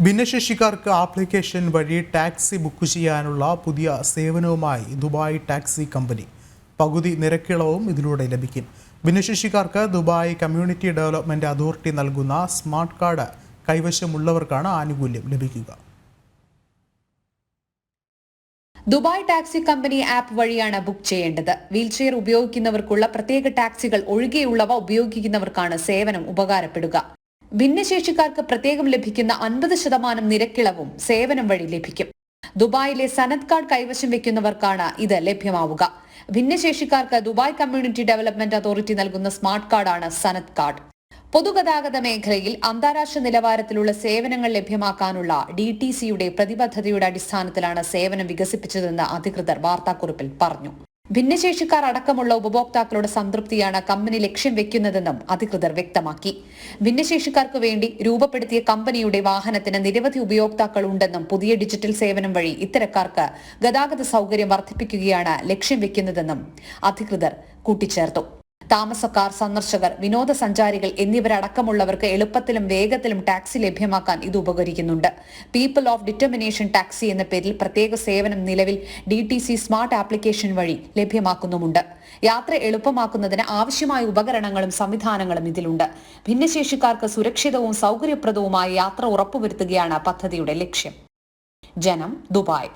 ഭിന്നശേഷിക്കാർക്ക് ആപ്ലിക്കേഷൻ വഴി taxi book ചെയ്യാനുള്ള പുതിയ സേവനവുമായി ദുബായ് ടാക്സി കമ്പനി. പകുതി നിരക്കിളവും ഇതിലൂടെ ലഭിക്കും. ഭിന്നശേഷിക്കാർക്ക് ദുബായ് കമ്മ്യൂണിറ്റി ഡെവലപ്മെന്റ് അതോറിറ്റി നൽകുന്ന സ്മാർട്ട് കാർഡ് കൈവശമുള്ളവർക്കാണ് ആനുകൂല്യം ലഭിക്കുക. ദുബായ് ടാക്സി കമ്പനി ആപ്പ് വഴിയാണ് ബുക്ക് ചെയ്യേണ്ടത്. വീൽചെയർ ഉപയോഗിക്കുന്നവർക്കുള്ള പ്രത്യേക ടാക്സികൾ ഒഴികെയുള്ളവ ഉപയോഗിക്കുന്നവർക്കാണ് സേവനം ഉപകാരപ്പെടുക. ഭിന്നശേഷിക്കാർക്ക് പ്രത്യേകം ലഭിക്കുന്ന 50% നിരക്കിളവും സേവനം വഴി ലഭിക്കും. ദുബായിലെ സനത് കാർഡ് കൈവശം വെക്കുന്നവർക്കാണ് ഇത് ലഭ്യമാവുക. ഭിന്നശേഷിക്കാർക്ക് ദുബായ് കമ്മ്യൂണിറ്റി ഡെവലപ്മെന്റ് അതോറിറ്റി നൽകുന്ന സ്മാർട്ട് കാർഡാണ് സനത് കാർഡ്. പൊതുഗതാഗത മേഖലയിൽ അന്താരാഷ്ട്ര നിലവാരത്തിലുള്ള സേവനങ്ങൾ ലഭ്യമാക്കാനുള്ള DTCയുടെ പ്രതിബദ്ധതയുടെ അടിസ്ഥാനത്തിലാണ് സേവനം വികസിപ്പിച്ചതെന്ന് അധികൃതർ വാർത്താക്കുറിപ്പിൽ പറഞ്ഞു. ഭിന്നശേഷിക്കാർ അടക്കമുള്ള ഉപഭോക്താക്കളുടെ സംതൃപ്തിയാണ് കമ്പനി ലക്ഷ്യം വെക്കുന്നതെന്നും അധികൃതർ വ്യക്തമാക്കി. ഭിന്നശേഷിക്കാർക്ക് വേണ്ടി രൂപപ്പെടുത്തിയ കമ്പനിയുടെ വാഹനത്തിന് നിരവധി ഉപയോക്താക്കൾ ഉണ്ടെന്നും പുതിയ ഡിജിറ്റൽ സേവനം വഴി ഇത്തരക്കാർക്ക് ഗതാഗത സൗകര്യം വർദ്ധിപ്പിക്കുകയാണ് ലക്ഷ്യം വെക്കുന്നതെന്നും അധികൃതർ കൂട്ടിച്ചേർത്തു. താമസക്കാർ, സന്ദർശകർ, വിനോദസഞ്ചാരികൾ എന്നിവരടക്കമുള്ളവർക്ക് എളുപ്പത്തിലും വേഗത്തിലും ടാക്സി ലഭ്യമാക്കാൻ ഇത് ഉപകരിക്കുന്നുണ്ട്. പീപ്പിൾ ഓഫ് ഡിറ്റർമിനേഷൻ ടാക്സി എന്ന പേരിൽ പ്രത്യേക സേവനം നിലവിൽ DTC സ്മാർട്ട് ആപ്ലിക്കേഷൻ വഴി ലഭ്യമാക്കുന്നുമുണ്ട്. യാത്ര എളുപ്പമാക്കുന്നതിന് ആവശ്യമായ ഉപകരണങ്ങളും സംവിധാനങ്ങളും ഇതിലുണ്ട്. ഭിന്നശേഷിക്കാർക്ക് സുരക്ഷിതവും സൗകര്യപ്രദവുമായ യാത്ര ഉറപ്പുവരുത്തുകയാണ് പദ്ധതിയുടെ ലക്ഷ്യം. ജനം, ദുബായ്.